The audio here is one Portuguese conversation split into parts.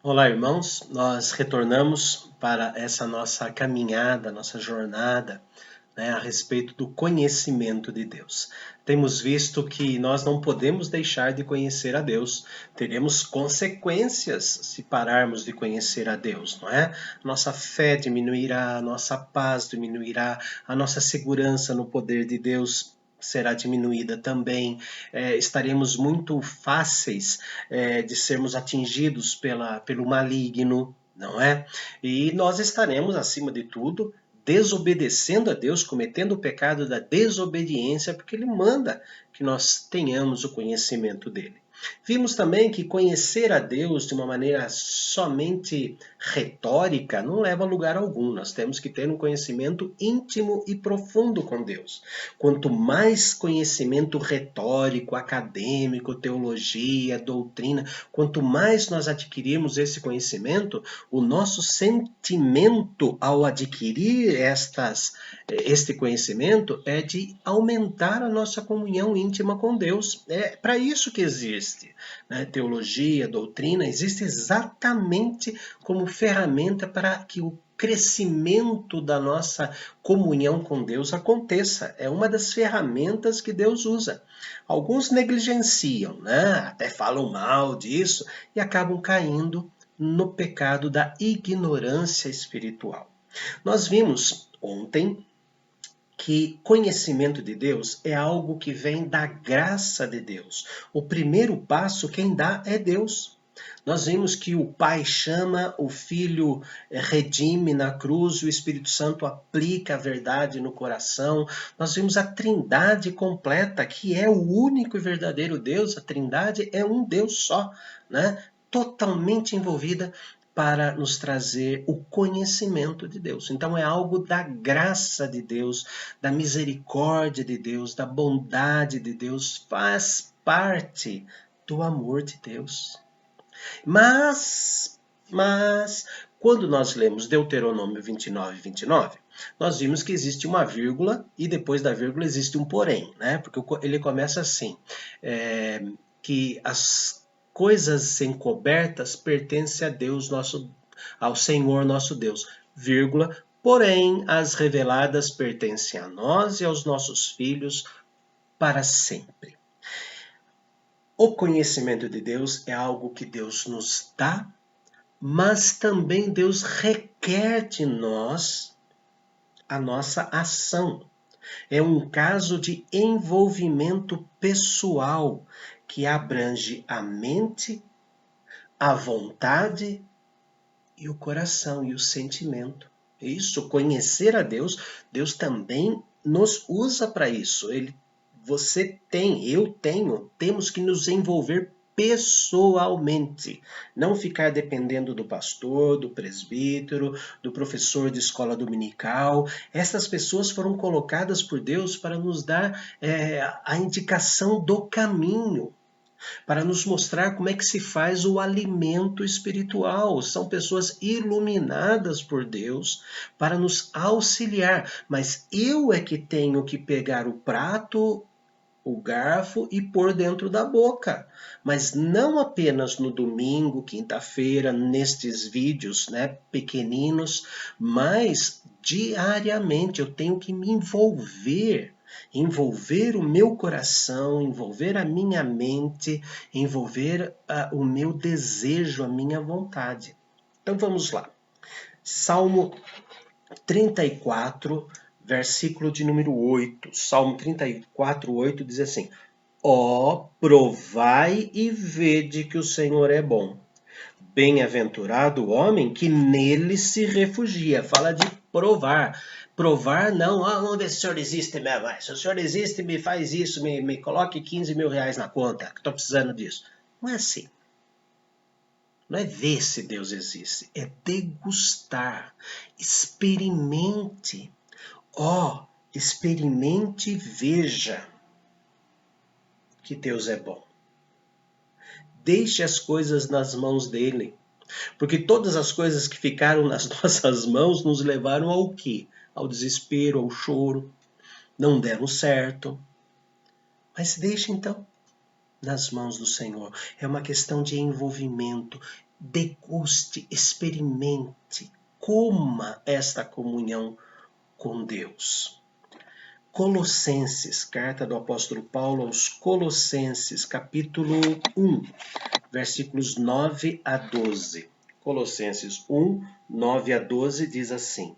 Olá, irmãos. Nós retornamos para essa nossa caminhada, nossa jornada, a respeito do conhecimento de Deus. Temos visto que nós não podemos deixar de conhecer a Deus. Teremos consequências se pararmos de conhecer a Deus, não é? Nossa fé diminuirá, nossa paz diminuirá, a nossa segurança no poder de Deus será diminuída também. Estaremos muito fáceis de sermos atingidos pelo maligno, não é? E nós estaremos, acima de tudo, desobedecendo a Deus, cometendo o pecado da desobediência, porque Ele manda que nós tenhamos o conhecimento dele. Vimos também que conhecer a Deus de uma maneira somente retórica não leva a lugar algum. Nós temos que ter um conhecimento íntimo e profundo com Deus. Quanto mais conhecimento retórico, acadêmico, teologia, doutrina, quanto mais nós adquirirmos esse conhecimento, o nosso sentimento ao adquirir este conhecimento é de aumentar a nossa comunhão íntima com Deus. É para isso que existe, né? Teologia, doutrina, existe exatamente como ferramenta para que o crescimento da nossa comunhão com Deus aconteça. É uma das ferramentas que Deus usa. Alguns negligenciam, né? Até falam mal disso e acabam caindo no pecado da ignorância espiritual. Nós vimos ontem que conhecimento de Deus é algo que vem da graça de Deus. O primeiro passo quem dá é Deus. Nós vimos que o Pai chama, o Filho redime na cruz, o Espírito Santo aplica a verdade no coração. Nós vimos a Trindade completa, que é o único e verdadeiro Deus. A Trindade é um Deus só, né? Totalmente envolvida para nos trazer o conhecimento de Deus. Então é algo da graça de Deus, da misericórdia de Deus, da bondade de Deus, faz parte do amor de Deus. Mas, quando nós lemos Deuteronômio 29, nós vimos que existe uma vírgula e depois da vírgula existe um porém, né? Porque ele começa assim, que as coisas encobertas pertencem a Deus ao Senhor nosso Deus, vírgula, porém as reveladas pertencem a nós e aos nossos filhos para sempre. O conhecimento de Deus é algo que Deus nos dá, mas também Deus requer de nós a nossa ação. É um caso de envolvimento pessoal que abrange a mente, a vontade e o coração e o sentimento. Isso, conhecer a Deus, Deus também nos usa para isso. Você tem, eu tenho, temos que nos envolver pessoalmente, não ficar dependendo do pastor, do presbítero, do professor de escola dominical. Essas pessoas foram colocadas por Deus para nos dar a indicação do caminho, para nos mostrar como é que se faz o alimento espiritual. São pessoas iluminadas por Deus para nos auxiliar, mas eu é que tenho que pegar o prato, o garfo e pôr dentro da boca. Mas não apenas no domingo, quinta-feira, nestes vídeos, né, pequeninos, mas diariamente eu tenho que me envolver o meu coração, envolver a minha mente, envolver o meu desejo, a minha vontade. Então vamos lá. Salmo 34, versículo de número 8. Salmo 34, 8 diz assim: Ó, provai e vede que o Senhor é bom. Bem-aventurado o homem que nele se refugia. Fala de provar. Provar não, vamos ver se o senhor existe mesmo. Se o senhor existe, me faz isso, me coloque 15 mil reais na conta, que estou precisando disso. Não é assim. Não é ver se Deus existe, é degustar. Experimente. Experimente e veja que Deus é bom. Deixe as coisas nas mãos dele. Porque todas as coisas que ficaram nas nossas mãos nos levaram ao quê? Ao desespero, ao choro. Não deram certo. Mas deixe então nas mãos do Senhor. É uma questão de envolvimento. deguste, experimente, coma esta comunhão com Deus. Colossenses, carta do apóstolo Paulo aos Colossenses, capítulo 1, versículos 9 a 12. Colossenses 1, 9 a 12 diz assim: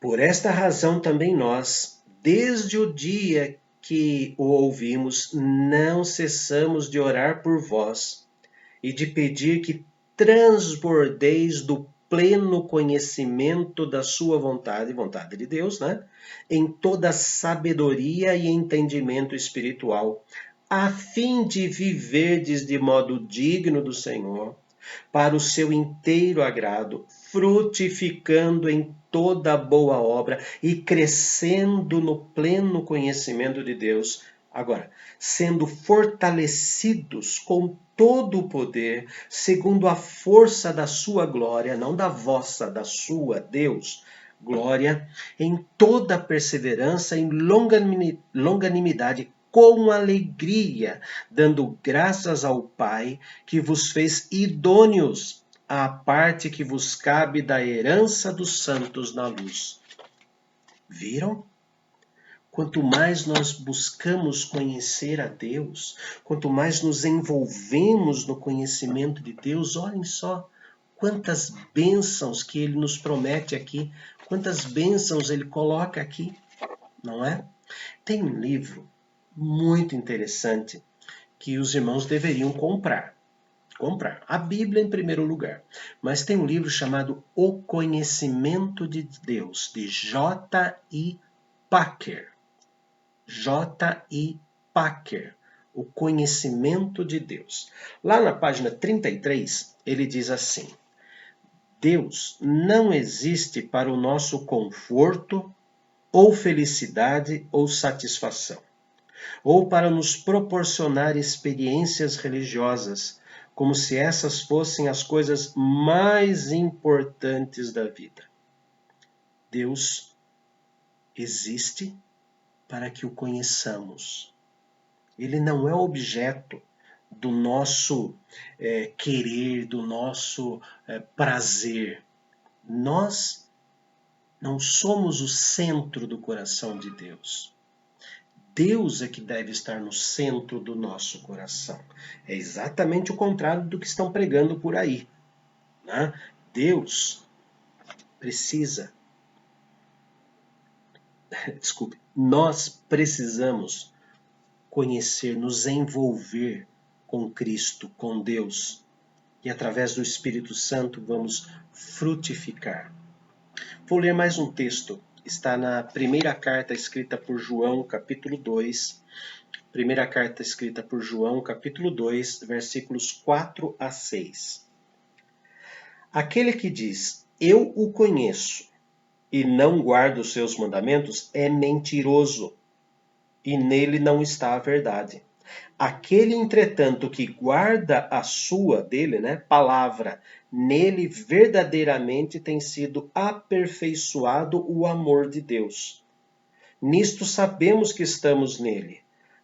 Por esta razão também nós, desde o dia que o ouvimos, não cessamos de orar por vós e de pedir que transbordeis do pleno conhecimento da sua vontade, vontade de Deus, né? Em toda sabedoria e entendimento espiritual, a fim de viverdes de modo digno do Senhor, para o seu inteiro agrado, frutificando em toda boa obra e crescendo no pleno conhecimento de Deus. Agora, sendo fortalecidos com todo o poder, segundo a força da sua glória, não da vossa, da sua, Deus, glória, em toda perseverança e longanimidade, com alegria, dando graças ao Pai, que vos fez idôneos à parte que vos cabe da herança dos santos na luz. Viram? Quanto mais nós buscamos conhecer a Deus, quanto mais nos envolvemos no conhecimento de Deus, olhem só quantas bênçãos que Ele nos promete aqui, quantas bênçãos Ele coloca aqui, não é? Tem um livro muito interessante que os irmãos deveriam comprar. A Bíblia em primeiro lugar. Mas tem um livro chamado O Conhecimento de Deus, de J.I. Packer. J.I. Packer, O Conhecimento de Deus. Lá na página 33, ele diz assim: Deus não existe para o nosso conforto, ou felicidade, ou satisfação, ou para nos proporcionar experiências religiosas, como se essas fossem as coisas mais importantes da vida. Deus existe para que o conheçamos. Ele não é objeto do nosso querer, do nosso prazer. Nós não somos o centro do coração de Deus. Deus é que deve estar no centro do nosso coração. É exatamente o contrário do que estão pregando por aí, né? Deus precisa, nós precisamos conhecer, nos envolver com Cristo, com Deus, e através do Espírito Santo vamos frutificar. Vou ler mais um texto. Está na primeira carta escrita por João, capítulo 2. Primeira carta escrita por João, capítulo 2, versículos 4 a 6. Aquele que diz, eu o conheço, e não guarda os seus mandamentos, é mentiroso, e nele não está a verdade. Aquele, entretanto, que guarda a sua, dele, palavra, nele verdadeiramente tem sido aperfeiçoado o amor de Deus. Nisto sabemos que estamos nele.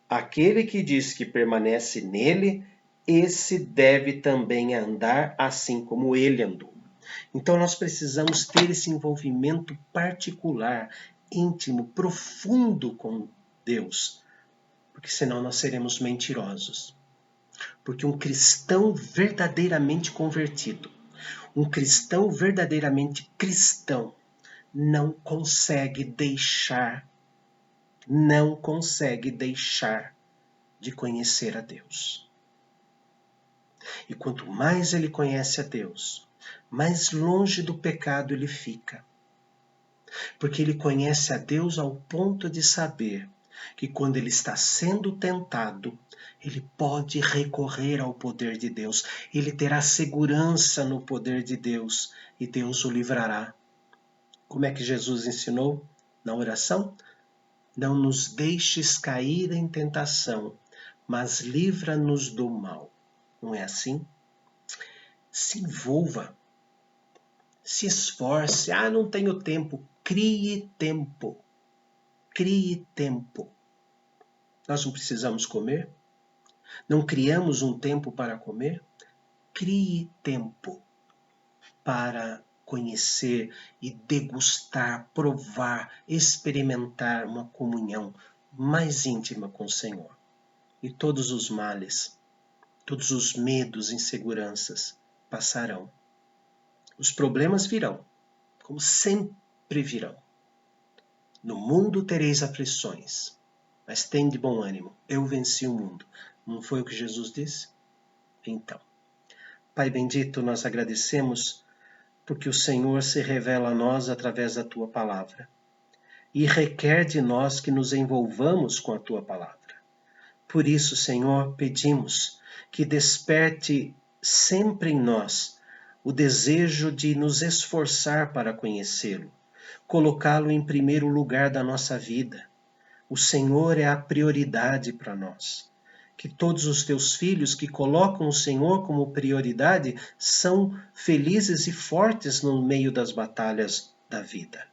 Aquele que diz que permanece nele, esse deve também andar assim como ele andou. Então nós precisamos ter esse envolvimento particular, íntimo, profundo com Deus, porque senão nós seremos mentirosos. Porque um cristão verdadeiramente convertido, um cristão verdadeiramente cristão, não consegue deixar de conhecer a Deus. E quanto mais ele conhece a Deus, mais longe do pecado ele fica. Porque ele conhece a Deus ao ponto de saber que quando ele está sendo tentado, ele pode recorrer ao poder de Deus. Ele terá segurança no poder de Deus e Deus o livrará. Como é que Jesus ensinou na oração? Não nos deixes cair em tentação, mas livra-nos do mal. Não é assim? Se envolva. Se esforce. Não tenho tempo. Crie tempo. Crie tempo. Nós não precisamos comer? Não criamos um tempo para comer? crie tempo para conhecer e degustar, provar, experimentar uma comunhão mais íntima com o Senhor. E todos os males, todos os medos, inseguranças passarão. Os problemas virão, como sempre virão. No mundo tereis aflições, mas tende bom ânimo, eu venci o mundo. Não foi o que Jesus disse? Então, Pai bendito, nós agradecemos porque o Senhor se revela a nós através da Tua palavra e requer de nós que nos envolvamos com a Tua palavra. Por isso, Senhor, pedimos que desperte sempre em nós o desejo de nos esforçar para conhecê-lo, colocá-lo em primeiro lugar da nossa vida. O Senhor é a prioridade para nós. Que todos os teus filhos que colocam o Senhor como prioridade são felizes e fortes no meio das batalhas da vida.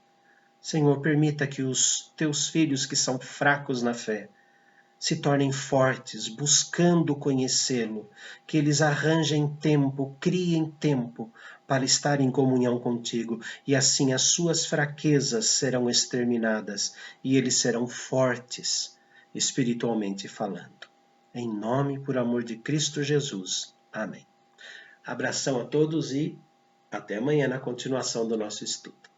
Senhor, permita que os teus filhos que são fracos na fé se tornem fortes, buscando conhecê-lo, que eles arranjem tempo, criem tempo para estar em comunhão contigo, e assim as suas fraquezas serão exterminadas e eles serão fortes, espiritualmente falando. Em nome e por amor de Cristo Jesus. Amém. Abração a todos e até amanhã na continuação do nosso estudo.